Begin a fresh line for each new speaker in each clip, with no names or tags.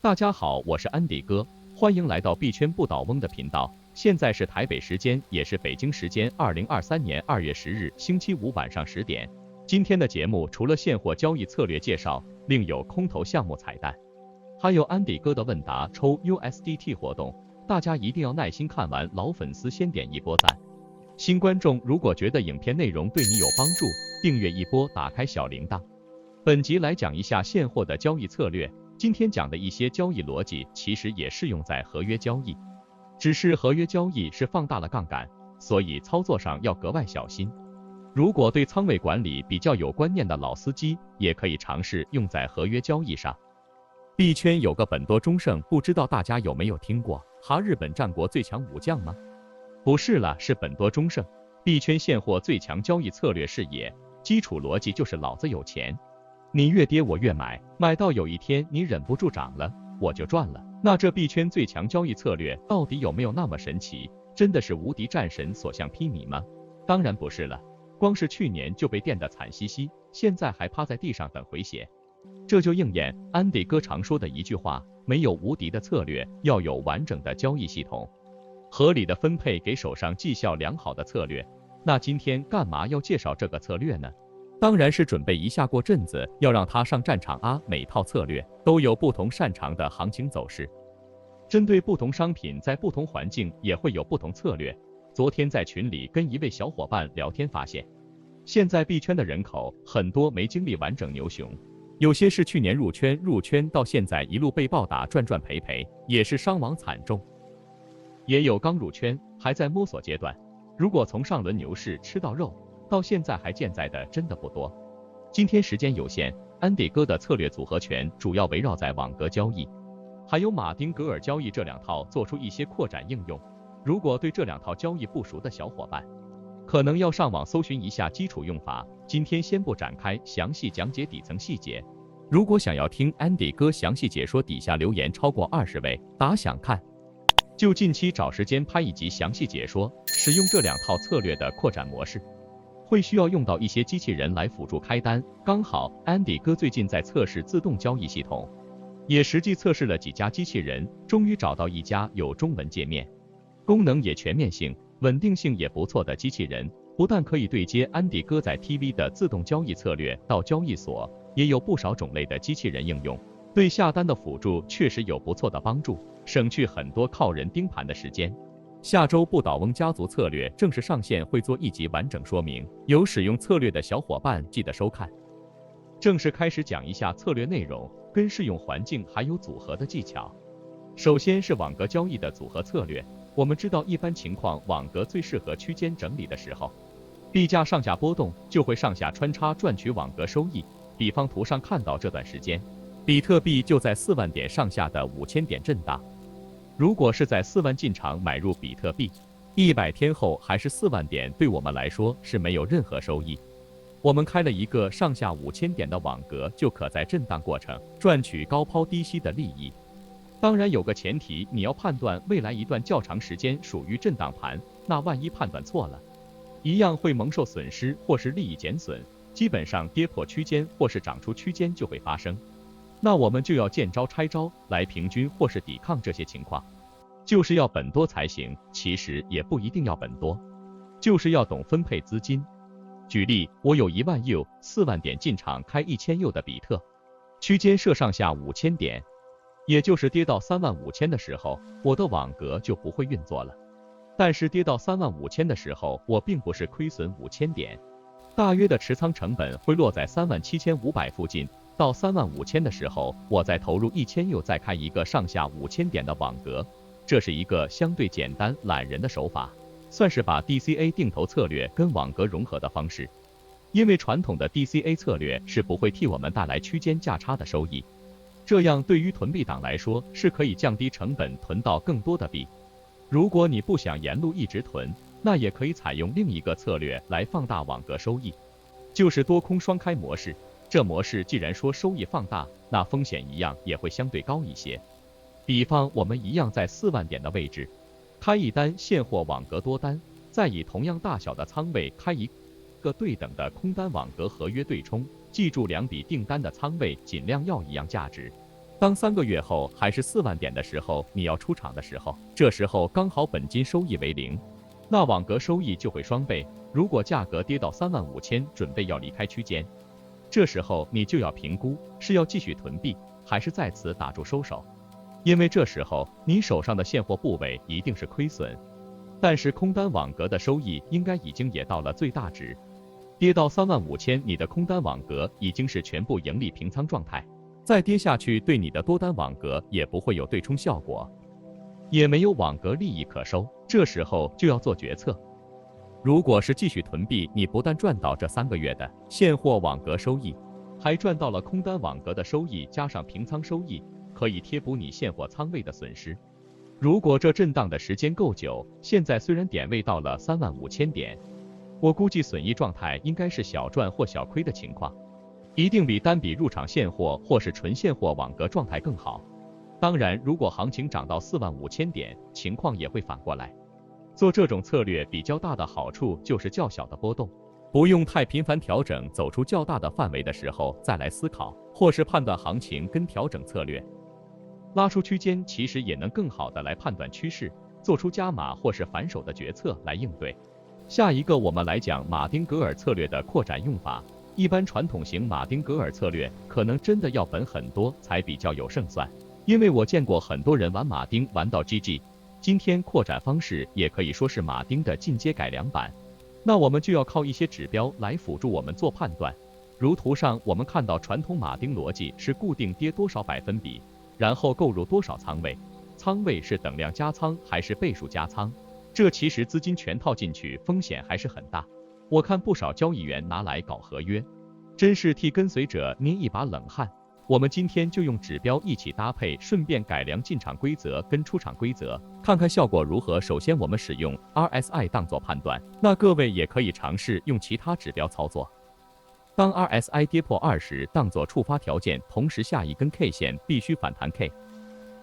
大家好，我是安迪哥，欢迎来到币圈不倒翁的频道。现在是台北时间，也是北京时间2023年2月10日星期五晚上10点。今天的节目除了现货交易策略介绍，另有空头项目彩蛋，还有安迪哥的问答抽 USDT 活动，大家一定要耐心看完，老粉丝先点一波赞。新观众如果觉得影片内容对你有帮助，订阅一波，打开小铃铛。本集来讲一下现货的交易策略。今天讲的一些交易逻辑，其实也适用在合约交易，只是合约交易是放大了杠杆，所以操作上要格外小心。如果对仓位管理比较有观念的老司机，也可以尝试用在合约交易上。币圈有个本多忠胜，不知道大家有没有听过？哈，日本战国最强武将吗？不是了，是本多忠胜。币圈现货最强交易策略是也，基础逻辑就是老子有钱。你越跌我越买，买到有一天你忍不住涨了，我就赚了。那这币圈最强交易策略到底有没有那么神奇？真的是无敌战神所向披靡吗？当然不是了，光是去年就被电得惨兮兮，现在还趴在地上等回血。这就应验安迪哥常说的一句话，没有无敌的策略，要有完整的交易系统，合理的分配给手上绩效良好的策略。那今天干嘛要介绍这个策略呢？当然是准备一下过阵子要让他上战场啊！每套策略都有不同擅长的行情走势，针对不同商品，在不同环境也会有不同策略。昨天在群里跟一位小伙伴聊天发现，现在币圈的人口很多没经历完整牛熊，有些是去年入圈到现在一路被暴打赚赔，也是伤亡惨重，也有刚入圈还在摸索阶段。如果从上轮牛市吃到肉，到现在还健在的真的不多。今天时间有限，安迪哥的策略组合拳主要围绕在网格交易，还有马丁格尔交易这两套做出一些扩展应用。如果对这两套交易不熟的小伙伴，可能要上网搜寻一下基础用法。今天先不展开详细讲解底层细节。如果想要听安迪哥详细解说，底下留言超过20位，打想看，就近期找时间拍一集详细解说使用这两套策略的扩展模式。会需要用到一些机器人来辅助开单，刚好安迪哥最近在测试自动交易系统，也实际测试了几家机器人，终于找到一家有中文界面，功能也全面性、稳定性也不错的机器人，不但可以对接安迪哥在 TV 的自动交易策略到交易所，也有不少种类的机器人应用，对下单的辅助确实有不错的帮助，省去很多靠人盯盘的时间。下周不倒翁家族策略正式上线，会做一集完整说明，有使用策略的小伙伴记得收看。正式开始讲一下策略内容、跟适用环境还有组合的技巧。首先是网格交易的组合策略，我们知道一般情况网格最适合区间整理的时候，币价上下波动就会上下穿插赚取网格收益。比方图上看到这段时间，比特币就在4万点上下的5000点震荡。如果是在4万进场买入比特币，100天后还是4万点，对我们来说是没有任何收益。我们开了一个上下5000点的网格，就可在震荡过程赚取高抛低吸的利益。当然有个前提，你要判断未来一段较长时间属于震荡盘，那万一判断错了，一样会蒙受损失或是利益减损，基本上跌破区间或是涨出区间就会发生。那我们就要见招拆招来平均或是抵抗这些情况，就是要本多才行，其实也不一定要本多，就是要懂分配资金。举例，我有1万 U 4万点进场开1000 U 的比特，区间设上下5000点，也就是跌到35000的时候，我的网格就不会运作了。但是跌到35000的时候，我并不是亏损5000点，大约的持仓成本会落在37500附近。到35000的时候，我再投入1000 U 再开一个上下5000点的网格，这是一个相对简单懒人的手法，算是把 DCA 定投策略跟网格融合的方式。因为传统的 DCA 策略是不会替我们带来区间价差的收益，这样对于囤币党来说是可以降低成本，囤到更多的币。如果你不想沿路一直囤，那也可以采用另一个策略来放大网格收益，就是多空双开模式。这模式既然说收益放大，那风险一样也会相对高一些。比方我们一样在4万点的位置开一单现货网格多单，再以同样大小的仓位开一个对等的空单网格合约对冲，记住两笔订单的仓位尽量要一样价值。当3个月后还是4万点的时候，你要出场的时候，这时候刚好本金收益为0，那网格收益就会双倍。如果价格跌到35000，准备要离开区间，这时候你就要评估是要继续囤币，还是在此打住收手，因为这时候你手上的现货部位一定是亏损，但是空单网格的收益应该已经也到了最大值，跌到35000，你的空单网格已经是全部盈利平仓状态，再跌下去对你的多单网格也不会有对冲效果，也没有网格利益可收，这时候就要做决策。如果是继续囤币，你不但赚到这3个月的现货网格收益，还赚到了空单网格的收益，加上平仓收益，可以贴补你现货仓位的损失。如果这震荡的时间够久，现在虽然点位到了35000点，我估计损益状态应该是小赚或小亏的情况，一定比单笔入场现货或是纯现货网格状态更好。当然，如果行情涨到45000点，情况也会反过来。做这种策略比较大的好处就是较小的波动，不用太频繁调整，走出较大的范围的时候再来思考，或是判断行情跟调整策略。拉出区间其实也能更好的来判断趋势，做出加码或是反手的决策来应对。下一个我们来讲马丁格尔策略的扩展用法。一般传统型马丁格尔策略可能真的要本很多才比较有胜算，因为我见过很多人玩马丁玩到 GG。今天扩展方式也可以说是马丁的进阶改良版，那我们就要靠一些指标来辅助我们做判断。如图上我们看到传统马丁逻辑是固定跌多少百分比，然后购入多少仓位，仓位是等量加仓还是倍数加仓，这其实资金全套进去风险还是很大，我看不少交易员拿来搞合约，真是替跟随者捏一把冷汗。我们今天就用指标一起搭配，顺便改良进场规则跟出场规则，看看效果如何。首先我们使用 RSI 当做判断，那各位也可以尝试用其他指标操作。当 RSI 跌破20当做触发条件，同时下一根 K 线必须反弹 K。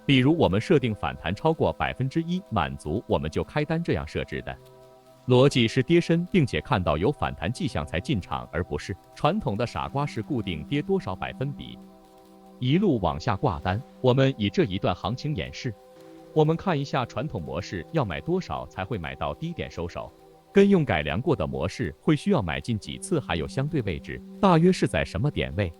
比如我们设定反弹超过1%满足，我们就开单，这样设置的逻辑是跌深并且看到有反弹迹象才进场，而不是传统的傻瓜式固定跌多少百分比一路往下挂单。我们以这一段行情演示，我们看一下传统模式要买多少才会买到低点收手，跟用改良过的模式会需要买进几次，还有相对位置大约是在什么点位。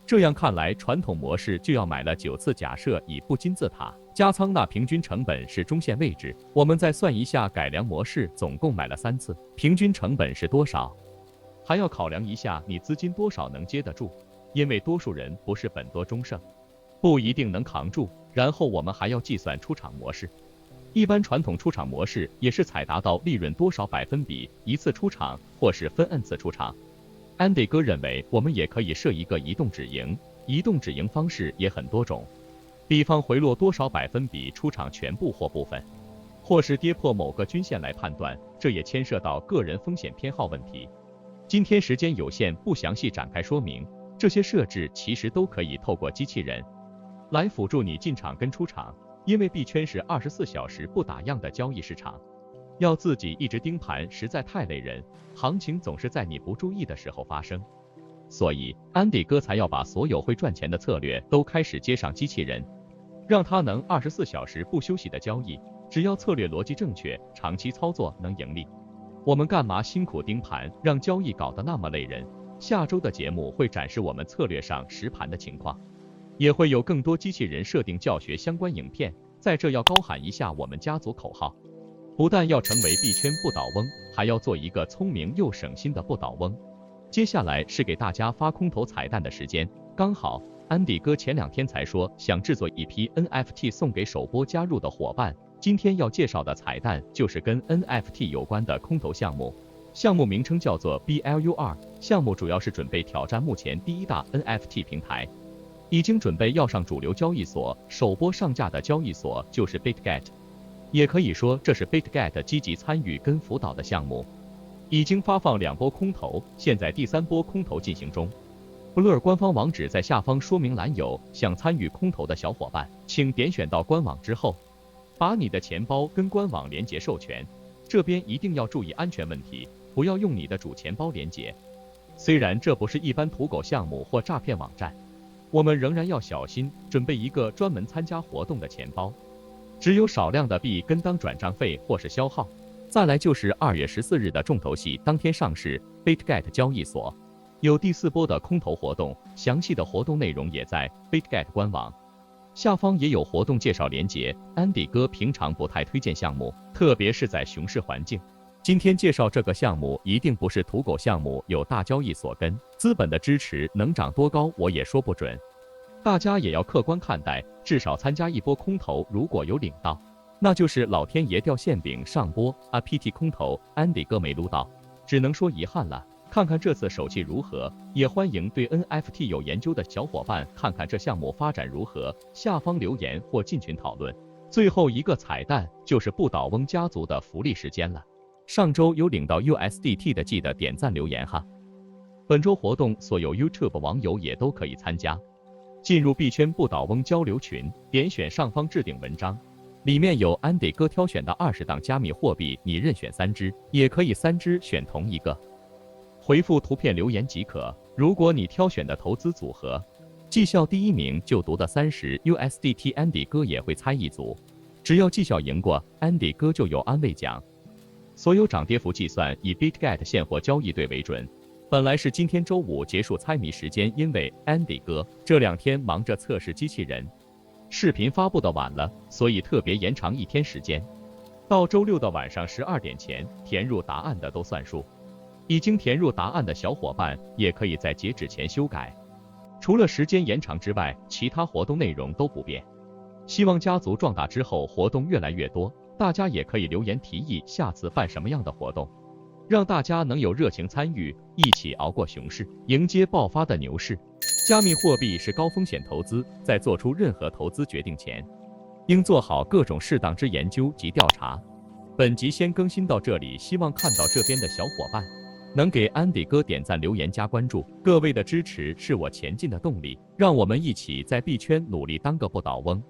这样看来传统模式就要买了9次，假设以不金字塔加仓，那平均成本是中线位置。我们再算一下改良模式总共买了3次，平均成本是多少，还要考量一下你资金多少能接得住，因为多数人不是本多终胜，不一定能扛住。然后我们还要计算出场模式，一般传统出场模式也是采达到利润多少百分比一次出场，或是分 N 次出场。安迪哥认为我们也可以设一个移动止盈，移动止盈方式也很多种，比方回落多少百分比出场全部或部分，或是跌破某个均线来判断，这也牵涉到个人风险偏好问题。今天时间有限，不详细展开说明，这些设置其实都可以透过机器人来辅助你进场跟出场，因为币圈是24小时不打烊的交易市场，要自己一直盯盘实在太累人，行情总是在你不注意的时候发生，所以安迪哥才要把所有会赚钱的策略都开始接上机器人，让它能24小时不休息的交易，只要策略逻辑正确，长期操作能盈利，我们干嘛辛苦盯盘，让交易搞得那么累人。下周的节目会展示我们策略上实盘的情况，也会有更多机器人设定教学相关影片。在这要高喊一下我们家族口号，不但要成为币圈不倒翁，还要做一个聪明又省心的不倒翁。接下来是给大家发空投彩蛋的时间，刚好安迪哥前2天才说想制作一批 NFT 送给首播加入的伙伴，今天要介绍的彩蛋就是跟 NFT 有关的空投项目，项目名称叫做 BLUR， 项目主要是准备挑战目前第1大 NFT 平台，已经准备要上主流交易所，首播上架的交易所就是 BitGet， 也可以说这是 BitGet 积极参与跟辅导的项目，已经发放2波空投，现在第3波空投进行中。BLUR 官方网址在下方说明栏有，想参与空投的小伙伴，请点选到官网之后，把你的钱包跟官网连接授权，这边一定要注意安全问题，不要用你的主钱包连接。虽然这不是一般土狗项目或诈骗网站，我们仍然要小心，准备一个专门参加活动的钱包，只有少量的币跟当转账费或是消耗。再来就是2月14日的重头戏，当天上市 BitGet 交易所有第4波的空投活动，详细的活动内容也在 BitGet 官网下方也有活动介绍连结。安迪哥平常不太推荐项目，特别是在熊市环境。今天介绍这个项目一定不是土狗项目，有大交易所跟资本的支持，能涨多高我也说不准。大家也要客观看待，至少参加一波空投，如果有领到，那就是老天爷掉馅饼上波啊 ！PT 空投，安迪哥没撸到，只能说遗憾了。看看这次手气如何，也欢迎对 NFT 有研究的小伙伴看看这项目发展如何，下方留言或进群讨论。最后一个彩蛋就是不倒翁家族的福利时间了，上周有领到 USDT 的记得点赞留言哈。本周活动所有 YouTube 网友也都可以参加，进入币圈不倒翁交流群，点选上方置顶文章。里面有安迪哥挑选的20档加密货币，你任选3只，也可以3只选同一个。回复图片留言即可。如果你挑选的投资组合绩效第1名就读的30 USDT， 安迪哥也会猜一组，只要绩效赢过，安迪哥就有安慰奖。所有涨跌幅计算以 BitGet 现货交易对为准。本来是今天周五结束猜谜时间，因为安迪哥这2天忙着测试机器人，视频发布的晚了，所以特别延长1天时间，到周六的晚上12点前填入答案的都算数。已经填入答案的小伙伴也可以在截止前修改。除了时间延长之外，其他活动内容都不变。希望家族壮大之后活动越来越多，大家也可以留言提议下次办什么样的活动，让大家能有热情参与，一起熬过熊市，迎接爆发的牛市。加密货币是高风险投资，在做出任何投资决定前，应做好各种适当之研究及调查。本集先更新到这里，希望看到这边的小伙伴能给安迪哥点赞、留言、加关注，各位的支持是我前进的动力，让我们一起在币圈努力当个不倒翁。